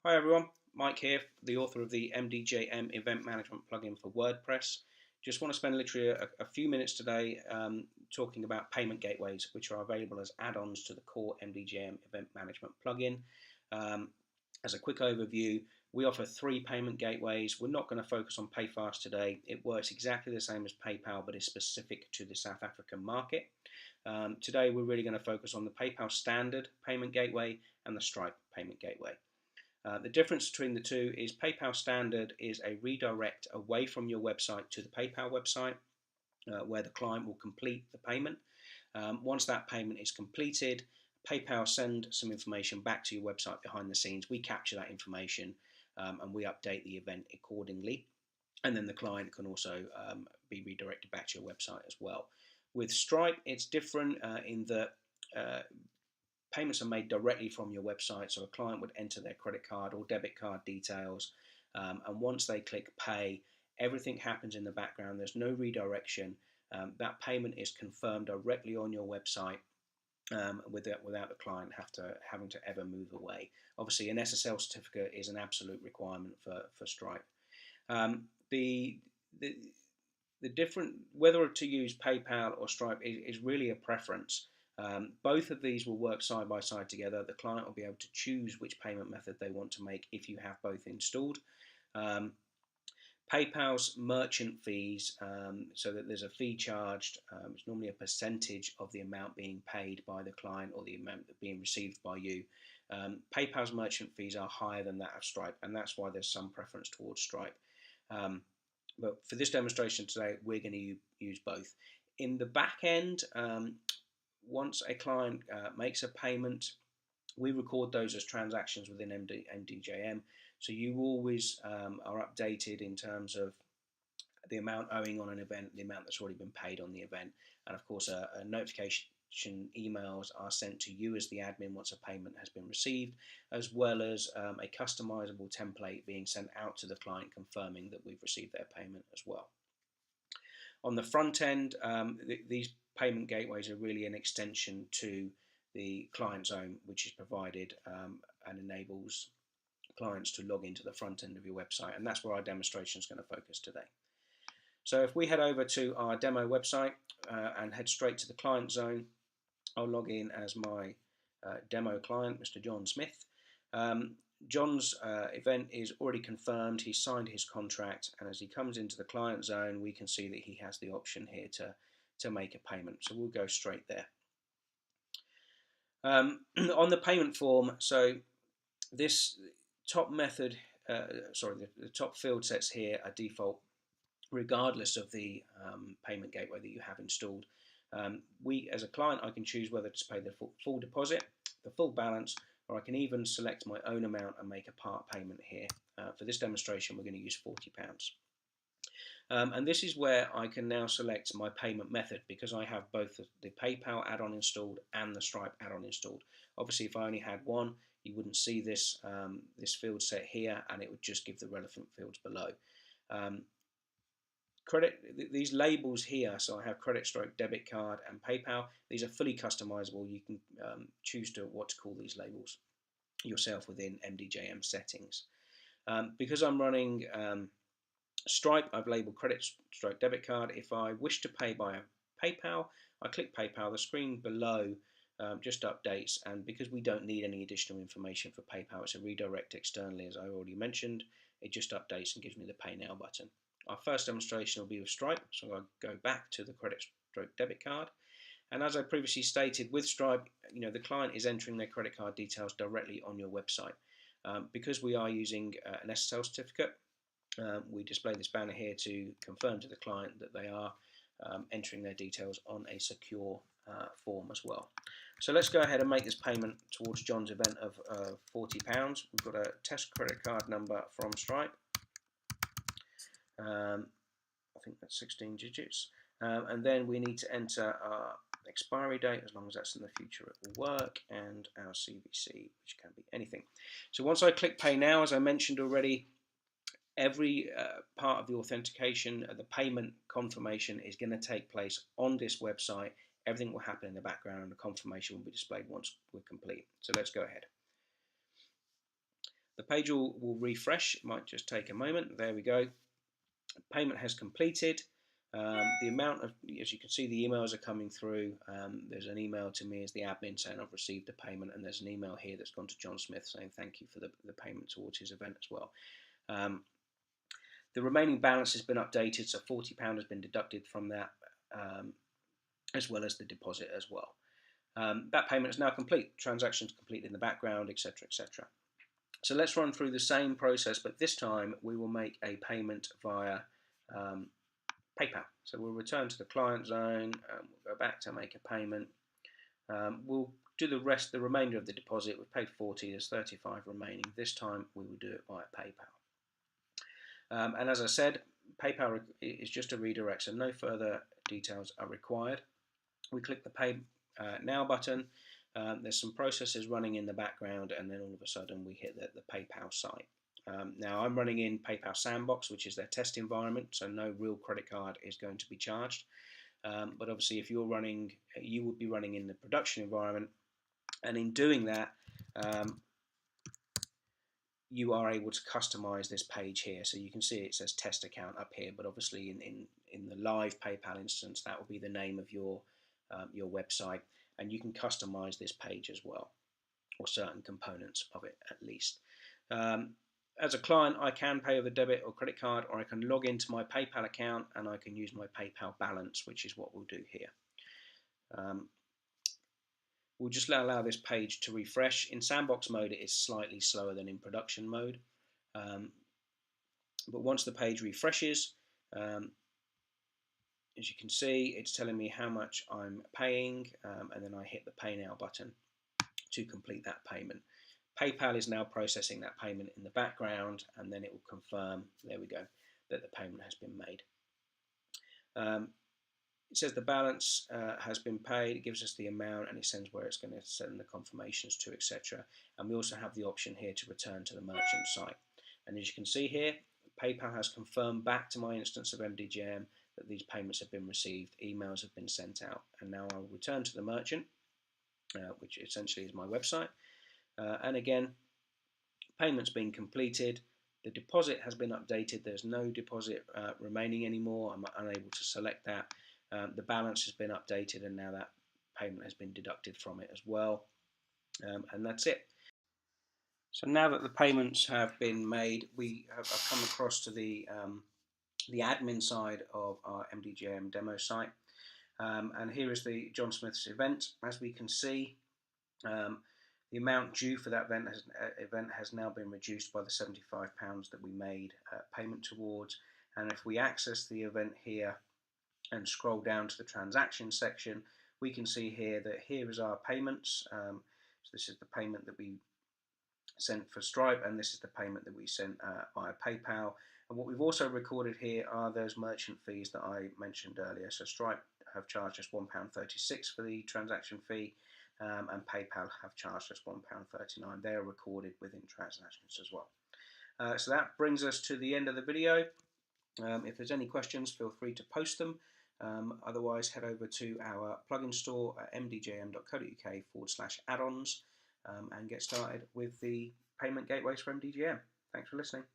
Hi everyone, Mike here, the author of the MDJM Event Management Plugin for WordPress. Just want to spend literally a few minutes today talking about payment gateways, which are available as add-ons to the core MDJM Event Management Plugin. As a quick overview, we offer 3 payment gateways. We're not going to focus on PayFast today. It works exactly the same as PayPal, but is specific to the South African market. Today we're really going to focus on the PayPal Standard Payment Gateway and the Stripe Payment Gateway. The difference between the two is PayPal Standard is a redirect away from your website to the PayPal website where the client will complete the payment. Once that payment is completed, PayPal send some information back to your website behind the scenes. We capture that information and we update the event accordingly. And then the client can also be redirected back to your website as well. With Stripe, it's different in that payments are made directly from your website, so a client would enter their credit card or debit card details, and once they click pay, everything happens in the background. There's no redirection. That payment is confirmed directly on your website without the client having to ever move away. Obviously, an SSL certificate is an absolute requirement for Stripe. The different, whether to use PayPal or Stripe is really a preference. Both of these will work side by side together. The client will be able to choose which payment method they want to make if you have both installed. PayPal's merchant fees, so that there's a fee charged. It's normally a percentage of the amount being paid by the client or the amount being received by you. PayPal's merchant fees are higher than that of Stripe, and that's why there's some preference towards Stripe. But for this demonstration today, we're going to use both. In the back end, once a client makes a payment, we record those as transactions within MDJM. So you always are updated in terms of the amount owing on an event, the amount that's already been paid on the event. And of course, a notification emails are sent to you as the admin once a payment has been received, as well as a customizable template being sent out to the client confirming that we've received their payment as well. On the front end, these payment gateways are really an extension to the client zone, which is provided and enables clients to log into the front end of your website, and that's where our demonstration is going to focus today. So if we head over to our demo website and head straight to the client zone, I'll log in as my demo client, Mr. John Smith. John's event is already confirmed. He's signed his contract, and as he comes into the client zone, we can see that he has the option here to make a payment. So we'll go straight there. On the payment form, so this top method, the top field sets here are default, regardless of the payment gateway that you have installed. As a client, I can choose whether to pay the full deposit, the full balance, or I can even select my own amount and make a part payment here. For this demonstration, we're going to use £40. And this is where I can now select my payment method, because I have both the PayPal add-on installed and the Stripe add-on installed. Obviously, if I only had one, you wouldn't see this, this field set here, and it would just give the relevant fields below. These labels here, so I have credit, stroke, debit card, and PayPal. These are fully customizable. You can choose what to call these labels yourself within MDJM settings. Because I'm running Stripe, I've labeled credit, stroke, debit card. If I wish to pay by PayPal, I click PayPal. The screen below just updates, and because we don't need any additional information for PayPal, it's a redirect externally, as I already mentioned. It just updates and gives me the Pay Now button. Our first demonstration will be with Stripe, so I'll go back to the credit stroke debit card. And as I previously stated, with Stripe, the client is entering their credit card details directly on your website. Because we are using an SSL certificate, we display this banner here to confirm to the client that they are entering their details on a secure form as well. So let's go ahead and make this payment towards John's event of £40. We've got a test credit card number from Stripe. I think that's 16 digits. And then we need to enter our expiry date, as long as that's in the future it will work, and our CVC, which can be anything. So once I click Pay Now, as I mentioned already, every part of the authentication, the payment confirmation is going to take place on this website. Everything will happen in the background, and the confirmation will be displayed once we're complete. So let's go ahead. The Page will refresh. It might just take a moment. There we go. Payment has completed. The amount of, as you can see, the emails are coming through. There's an email to me as the admin saying I've received the payment, and there's an email here that's gone to John Smith saying thank you for the payment towards his event as well. The remaining balance has been updated, so £40 has been deducted from that, as well as the deposit as well. That payment is now complete. Transactions complete in the background, etc., etc. So let's run through the same process, but this time we will make a payment via PayPal. So we'll return to the client zone, we'll go back to make a payment. We'll do the remainder of the deposit. We've paid 40, there's 35 remaining. This time we will do it via PayPal. And as I said, PayPal is just a redirect, so no further details are required. We click the Pay Now button. There's some processes running in the background, and then all of a sudden we hit the PayPal site. Now I'm running in PayPal Sandbox, which is their test environment, so no real credit card is going to be charged. But obviously if you're running, you would be running in the production environment, and in doing that, you are able to customize this page here. So you can see it says test account up here, but obviously in the live PayPal instance, that will be the name of your website, and you can customize this page as well, or certain components of it at least. As a client, I can pay with a debit or credit card, or I can log into my PayPal account and I can use my PayPal balance, which is what we'll do here. We'll just allow this page to refresh. In sandbox mode, it is slightly slower than in production mode. But once the page refreshes, as you can see, it's telling me how much I'm paying, and then I hit the Pay Now button to complete that payment. PayPal is now processing that payment in the background, and then it will confirm, there we go, that the payment has been made. It says the balance has been paid, it gives us the amount, and it sends where it's going to send the confirmations to, etc. And we also have the option here to return to the merchant site. And as you can see here, PayPal has confirmed back to my instance of MDJM that these payments have been received, emails have been sent out, and now I'll return to the merchant, which essentially is my website. And again, payment's been completed, the deposit has been updated, there's no deposit remaining anymore, I'm unable to select that. The balance has been updated, and now that payment has been deducted from it as well, and that's it. So now that the payments have been made, I've come across to the admin side of our MDJM demo site, and here is the John Smith's event. As we can see, the amount due for that event has now been reduced by the £75 that we made payment towards. And if we access the event here and scroll down to the transaction section, we can see here that here is our payments. So this is the payment that we sent for Stripe, and this is the payment that we sent via PayPal. And what we've also recorded here are those merchant fees that I mentioned earlier. So Stripe have charged us £1.36 for the transaction fee, and PayPal have charged us £1.39. They are recorded within transactions as well. So that brings us to the end of the video. If there's any questions, feel free to post them. Otherwise, head over to our plugin store at mdjm.co.uk/add-ons and get started with the payment gateways for MDJM. Thanks for listening.